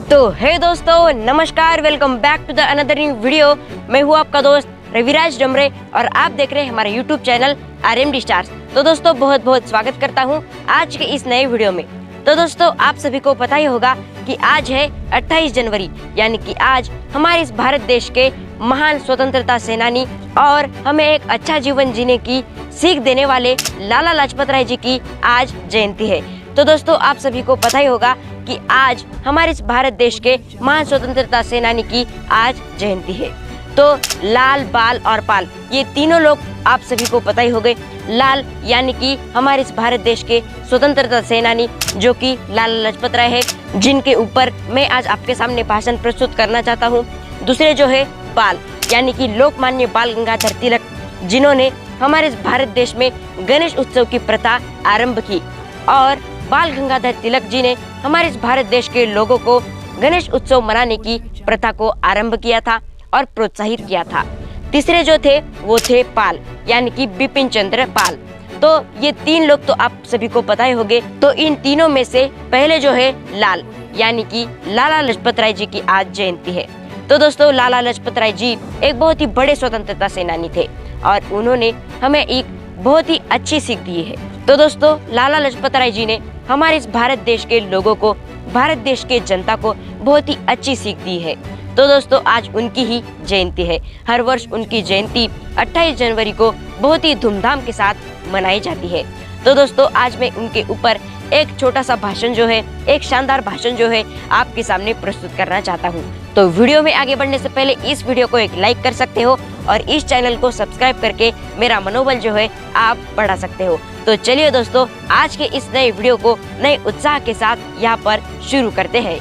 तो हे दोस्तों, नमस्कार, welcome back to the another new video. मैं हूँ आपका दोस्त रविराज डमरे और आप देख रहे हैं हमारे यूट्यूब चैनल RMD स्टार्स। तो दोस्तों बहुत बहुत स्वागत करता हूँ आज के इस नए वीडियो में। तो दोस्तों आप सभी को पता ही होगा कि आज है 28 जनवरी, यानी कि आज हमारे इस भारत देश के महान स्वतंत्रता सेनानी और हमें एक अच्छा जीवन जीने की सीख देने वाले लाला लाजपत राय जी की आज जयंती है। तो दोस्तों आप सभी को पता ही होगा कि आज हमारे इस भारत देश के महान स्वतंत्रता सेनानी की आज जयंती है। तो लाल, बाल और पाल, ये तीनों लोग आप सभी को पता ही होंगे। लाल यानी कि हमारे इस भारत देश के स्वतंत्रता सेनानी जो कि लाला लाजपत राय है, जिनके ऊपर मैं आज आपके सामने भाषण प्रस्तुत करना चाहता हूँ। दूसरे जो है बाल यानी कि लोकमान्य बाल गंगाधर तिलक, जिन्होंने हमारे इस भारत देश में गणेश उत्सव की प्रथा आरंभ की और बाल गंगाधर तिलक जी ने हमारे इस भारत देश के लोगों को गणेश उत्सव मनाने की प्रथा को आरंभ किया था और प्रोत्साहित किया था। तीसरे जो थे वो थे पाल यानी कि बिपिन चंद्र पाल। तो ये तीन लोग तो आप सभी को पता ही होंगे। तो इन तीनों में से पहले जो है लाल यानी कि लाला लाजपत राय जी की आज जयंती है। तो दोस्तों लाला लाजपत राय जी एक बहुत ही बड़े स्वतंत्रता सेनानी थे और उन्होंने हमें एक बहुत ही अच्छी सीख दी है। तो दोस्तों लाला लाजपत राय जी ने हमारे इस भारत देश के लोगों को, भारत देश के जनता को बहुत ही अच्छी सीख दी है। तो दोस्तों आज उनकी ही जयंती है। हर वर्ष उनकी जयंती 28 जनवरी को बहुत ही धूमधाम के साथ मनाई जाती है। तो दोस्तों आज मैं उनके ऊपर एक छोटा सा भाषण जो है, एक शानदार भाषण जो है आपके सामने प्रस्तुत करना चाहता हूँ। तो वीडियो में आगे बढ़ने से पहले इस वीडियो को एक लाइक कर सकते हो और इस चैनल को सब्सक्राइब करके मेरा मनोबल जो है आप बढ़ा सकते हो। तो चलिए दोस्तों आज के इस नए वीडियो को नए उत्साह के साथ यहाँ पर शुरू करते हैं।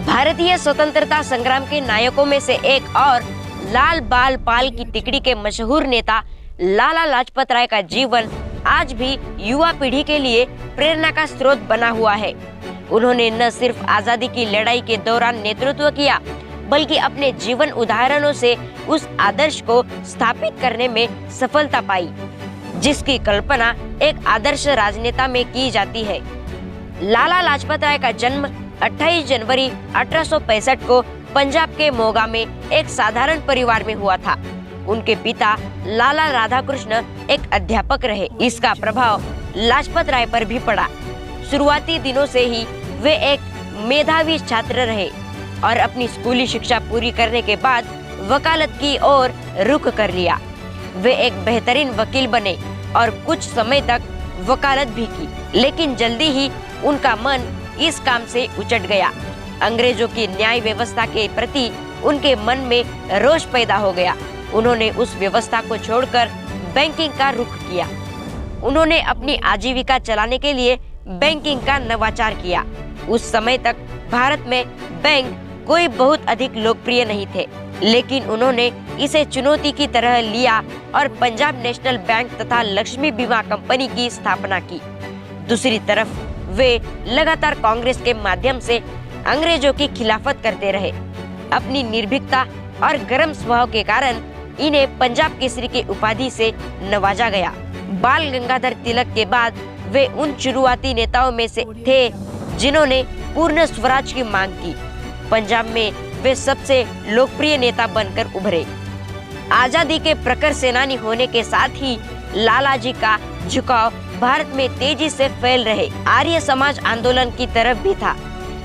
भारतीय स्वतंत्रता संग्राम के नायकों में से एक और लाल बाल पाल की तिकड़ी के मशहूर नेता लाला लाजपत राय का जीवन आज भी युवा पीढ़ी के लिए प्रेरणा का स्रोत बना हुआ है। उन्होंने न सिर्फ आजादी की लड़ाई के दौरान नेतृत्व किया, बल्कि अपने जीवन उदाहरणों से उस आदर्श को स्थापित करने में सफलता पाई, जिसकी कल्पना एक आदर्श राजनेता में की जाती है। लाला लाजपत राय का जन्म 28 जनवरी 1865 को पंजाब के मोगा में एक साधारण परिवार में हुआ था। उनके पिता लाला राधाकृष्ण एक अध्यापक रहे। इसका प्रभाव लाजपत राय पर भी पड़ा। शुरुआती दिनों से ही वे एक मेधावी छात्र रहे और अपनी स्कूली शिक्षा पूरी करने के बाद वकालत की ओर रुख कर लिया। वे एक बेहतरीन वकील बने और कुछ समय तक वकालत भी की, लेकिन जल्दी ही उनका मन इस काम से उचट गया। अंग्रेजों की न्याय व्यवस्था के प्रति उनके मन में रोष पैदा हो गया। उन्होंने उस व्यवस्था को छोड़कर बैंकिंग का रुख किया। उन्होंने अपनी आजीविका चलाने के लिए बैंकिंग का नवाचार किया। उस समय तक भारत में बैंक कोई बहुत अधिक लोकप्रिय नहीं थे, लेकिन उन्होंने इसे चुनौती की तरह लिया और पंजाब नेशनल बैंक तथा लक्ष्मी बीमा कंपनी की स्थापना की। दूसरी तरफ वे लगातार कांग्रेस के माध्यम से अंग्रेजों की खिलाफत करते रहे। अपनी निर्भीकता और गर्म स्वभाव के कारण इन्हें पंजाब केसरी की उपाधि से नवाजा गया। बाल गंगाधर तिलक के बाद वे उन शुरुआती नेताओं में से थे जिन्होंने पूर्ण स्वराज की मांग की। पंजाब में वे सबसे लोकप्रिय नेता बनकर उभरे। आजादी के प्रखर सेनानी होने के साथ ही लाला जी का झुकाव भारत में तेजी से फैल रहे आर्य समाज आंदोलन की तरफ भी था।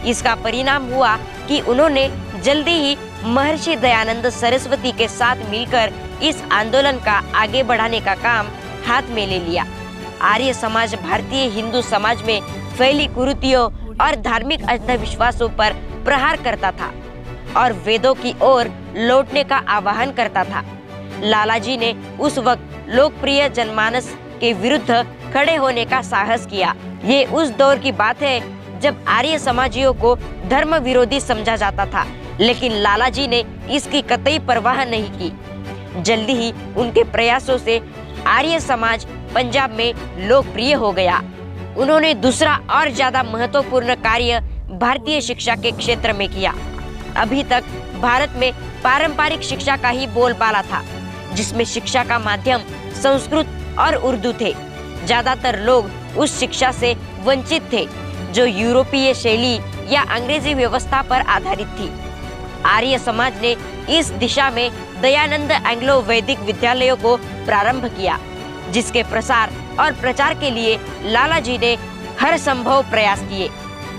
इसका परिणाम हुआ कि उन्होंने जल्दी ही महर्षि दयानंद सरस्वती के साथ मिलकर इस आंदोलन का आगे बढ़ाने का काम हाथ में ले लिया। आर्य समाज भारतीय हिंदू समाज में फैली कुरीतियों और धार्मिक अंधविश्वासों पर प्रहार करता था और वेदों की ओर लौटने का आह्वान करता था। लाला जी ने उस वक्त लोकप्रिय जनमानस के विरुद्ध खड़े होने का साहस किया। ये उस दौर की बात है जब आर्य समाजियों को धर्म विरोधी समझा जाता था, लेकिन लाला जी ने इसकी कतई परवाह नहीं की। जल्दी ही उनके प्रयासों से आर्य समाज पंजाब में लोकप्रिय हो गया। उन्होंने दूसरा और ज्यादा महत्वपूर्ण कार्य भारतीय शिक्षा के क्षेत्र में किया। अभी तक भारत में पारंपरिक शिक्षा का ही बोलबाला था, जिसमें शिक्षा का माध्यम संस्कृत और उर्दू थे। ज्यादातर लोग उस शिक्षा से वंचित थे जो यूरोपीय शैली या अंग्रेजी व्यवस्था पर आधारित थी। आर्य समाज ने इस दिशा में दयानंद एंग्लो वैदिक विद्यालयों को प्रारंभ किया, जिसके प्रसार और प्रचार के लिए लाला जी ने हर संभव प्रयास किए।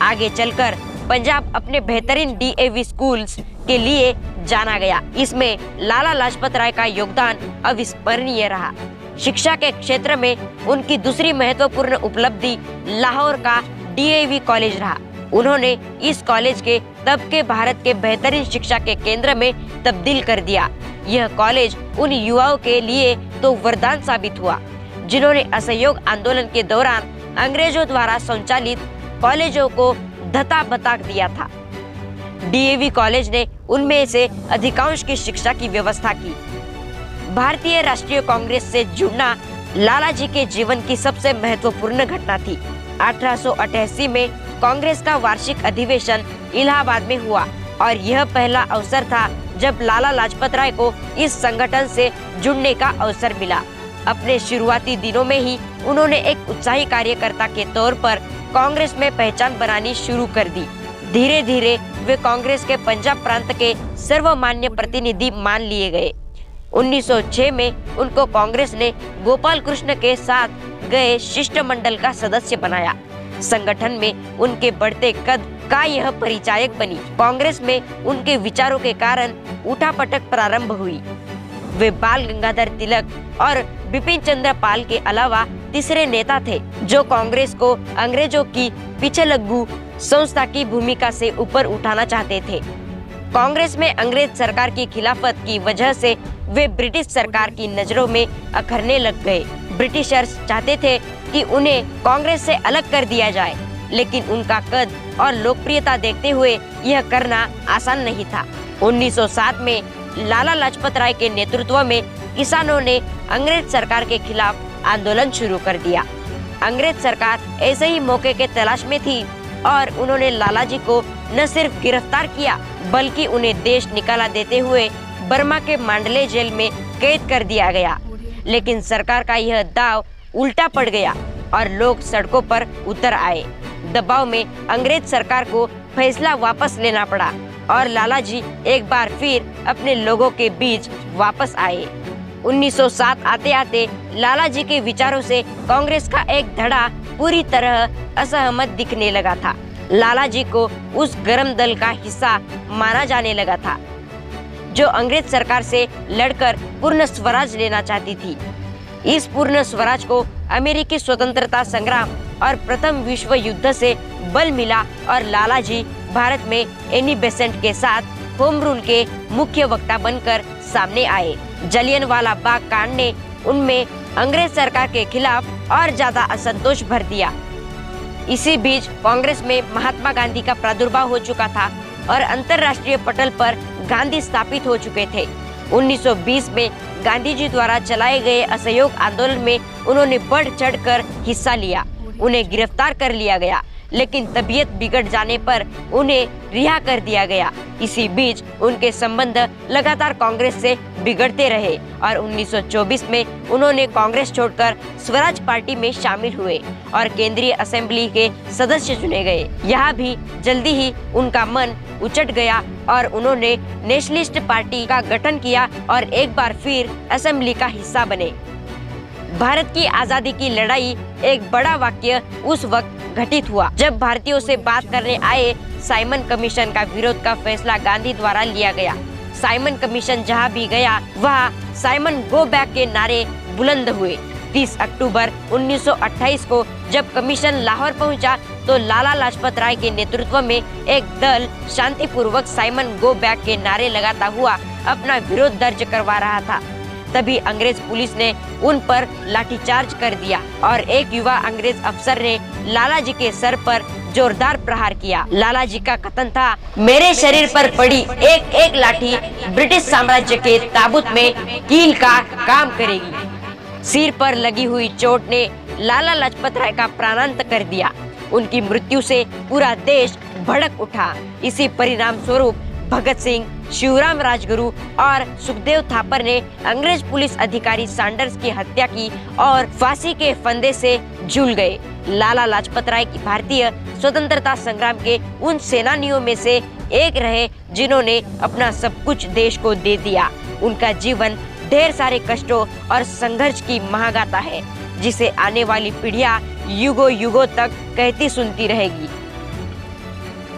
आगे चलकर पंजाब अपने बेहतरीन डीएवी स्कूल्स के लिए जाना गया। इसमें लाला लाजपत राय का योगदान अविस्मरणीय रहा। शिक्षा के क्षेत्र में उनकी दूसरी महत्वपूर्ण उपलब्धि लाहौर का डीएवी कॉलेज रहा। उन्होंने इस कॉलेज के तब के भारत के बेहतरीन शिक्षा के केंद्र में तब्दील कर दिया। यह कॉलेज उन युवाओं के लिए तो वरदान साबित हुआ जिन्होंने असहयोग आंदोलन के दौरान अंग्रेजों द्वारा संचालित कॉलेजों को धता बता दिया था। डीएवी कॉलेज ने उनमें से अधिकांश की शिक्षा की व्यवस्था की। भारतीय राष्ट्रीय कांग्रेस से जुड़ना लाला जी के जीवन की सबसे महत्वपूर्ण घटना थी। 1888 में कांग्रेस का वार्षिक अधिवेशन इलाहाबाद में हुआ और यह पहला अवसर था जब लाला लाजपत राय को इस संगठन से जुड़ने का अवसर मिला। अपने शुरुआती दिनों में ही उन्होंने एक उत्साही कार्यकर्ता के तौर पर कांग्रेस में पहचान बनानी शुरू कर दी। धीरे धीरे वे कांग्रेस के पंजाब प्रांत के सर्वमान्य प्रतिनिधि मान लिए गए। 1906 में उनको कांग्रेस ने गोपाल कृष्ण के साथ गए शिष्टमंडल का सदस्य बनाया। संगठन में उनके बढ़ते कद का यह परिचायक बनी। कांग्रेस में उनके विचारों के कारण उठापटक प्रारंभ हुई। वे बाल गंगाधर तिलक और बिपिन चंद्र पाल के अलावा तीसरे नेता थे जो कांग्रेस को अंग्रेजों की पिछलग्गू संस्था की भूमिका से ऊपर उठाना चाहते थे। कांग्रेस में अंग्रेज सरकार की खिलाफत की वजह से वे ब्रिटिश सरकार की नजरों में अखरने लग गए। ब्रिटिशर्स चाहते थे कि उन्हें कांग्रेस से अलग कर दिया जाए, लेकिन उनका कद और लोकप्रियता देखते हुए यह करना आसान नहीं था। 1907 में लाला लाजपत राय के नेतृत्व में किसानों ने अंग्रेज सरकार के खिलाफ आंदोलन शुरू कर दिया। अंग्रेज सरकार ऐसे ही मौके के तलाश में थी और उन्होंने लाला जी को न सिर्फ गिरफ्तार किया बल्कि उन्हें देश निकाला देते हुए बर्मा के मांडले जेल में कैद कर दिया गया। लेकिन सरकार का यह दाव उल्टा पड़ गया और लोग सड़कों पर उतर आए। दबाव में अंग्रेज सरकार को फैसला वापस लेना पड़ा और लाला जी एक बार फिर अपने लोगों के बीच वापस आए। 1907 आते आते लाला जी के विचारों से कांग्रेस का एक धड़ा पूरी तरह असहमत दिखने लगा था। लाला जी को उस गरम दल का हिस्सा माना जाने लगा था जो अंग्रेज सरकार से लड़कर पूर्ण स्वराज लेना चाहती थी। इस पूर्ण स्वराज को अमेरिकी स्वतंत्रता संग्राम और प्रथम विश्व युद्ध से बल मिला और लाला जी भारत में एनी बेसेंट के साथ होम रूल के मुख्य वक्ता बनकर सामने आए। जलियनवाला बाग कांड ने उनमें अंग्रेज सरकार के खिलाफ और ज्यादा असंतोष भर दिया। इसी बीच कांग्रेस में महात्मा गांधी का प्रादुर्भाव हो चुका था और अंतर्राष्ट्रीय पटल पर गांधी स्थापित हो चुके थे। 1920 में गांधी जी द्वारा चलाए गए असहयोग आंदोलन में उन्होंने बढ़ चढ़कर हिस्सा लिया। उन्हें गिरफ्तार कर लिया गया, लेकिन तबीयत बिगड़ जाने पर उन्हें रिहा कर दिया गया। इसी बीच उनके संबंध लगातार कांग्रेस से बिगड़ते रहे और 1924 में उन्होंने कांग्रेस छोड़कर स्वराज पार्टी में शामिल हुए और केंद्रीय असेंबली के सदस्य चुने गए। यहाँ भी जल्दी ही उनका मन उचट गया और उन्होंने नेशनलिस्ट पार्टी का गठन किया और एक बार फिर असेंबली का हिस्सा बने। भारत की आजादी की लड़ाई एक बड़ा वाक्य उस वक्त घटित हुआ जब भारतीयों से बात करने आए साइमन कमीशन का विरोध का फैसला गांधी द्वारा लिया गया। साइमन कमीशन जहां भी गया वहां साइमन गो बैक के नारे बुलंद हुए। 30 अक्टूबर 1928 को जब कमीशन लाहौर पहुंचा तो लाला लाजपत राय के नेतृत्व में एक दल शांतिपूर्वक साइमन गो बैक के नारे लगाता हुआ अपना विरोध दर्ज करवा रहा था। तभी अंग्रेज पुलिस ने उन पर लाठीचार्ज कर दिया और एक युवा अंग्रेज अफसर ने लाला जी के सर पर जोरदार प्रहार किया। लाला जी का कथन था, मेरे शरीर पर पड़ी एक एक लाठी ब्रिटिश साम्राज्य के ताबूत में कील का काम करेगी। सिर पर लगी हुई चोट ने लाला लाजपत राय का प्राणांत कर दिया। उनकी मृत्यु से पूरा देश भड़क उठा। इसी परिणाम स्वरूप भगत सिंह, शिवराम राजगुरु और सुखदेव थापर ने अंग्रेज पुलिस अधिकारी सैंडर्स की हत्या की और फांसी के फंदे से झूल गए। लाला लाजपत राय की भारतीय स्वतंत्रता संग्राम के उन सेनानियों में से एक रहे जिन्होंने अपना सब कुछ देश को दे दिया। उनका जीवन ढेर सारे कष्टों और संघर्ष की महागाथा है, जिसे आने वाली पीढ़ियां युगों युगों तक कहती सुनती रहेगी।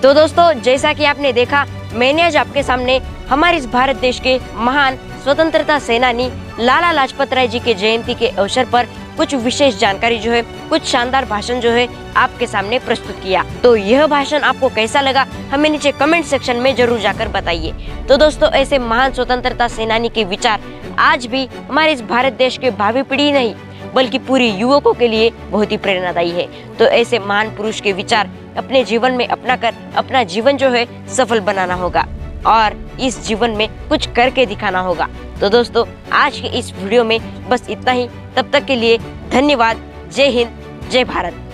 तो दोस्तों, जैसा कि आपने देखा, मैंने आज आपके सामने हमारे इस भारत देश के महान स्वतंत्रता सेनानी लाला लाजपत राय जी के जयंती के अवसर पर कुछ विशेष जानकारी जो है, कुछ शानदार भाषण जो है आपके सामने प्रस्तुत किया। तो यह भाषण आपको कैसा लगा हमें नीचे कमेंट सेक्शन में जरूर जाकर बताइए। तो दोस्तों, ऐसे महान स्वतंत्रता सेनानी के विचार आज भी हमारे इस भारत देश के भावी पीढ़ी नहीं बल्कि पूरी युवकों के लिए बहुत ही प्रेरणादायी है। तो ऐसे महान पुरुष के विचार अपने जीवन में अपनाकर अपना जीवन जो है सफल बनाना होगा और इस जीवन में कुछ करके दिखाना होगा। तो दोस्तों, आज के इस वीडियो में बस इतना ही। तब तक के लिए धन्यवाद। जय हिंद, जय भारत।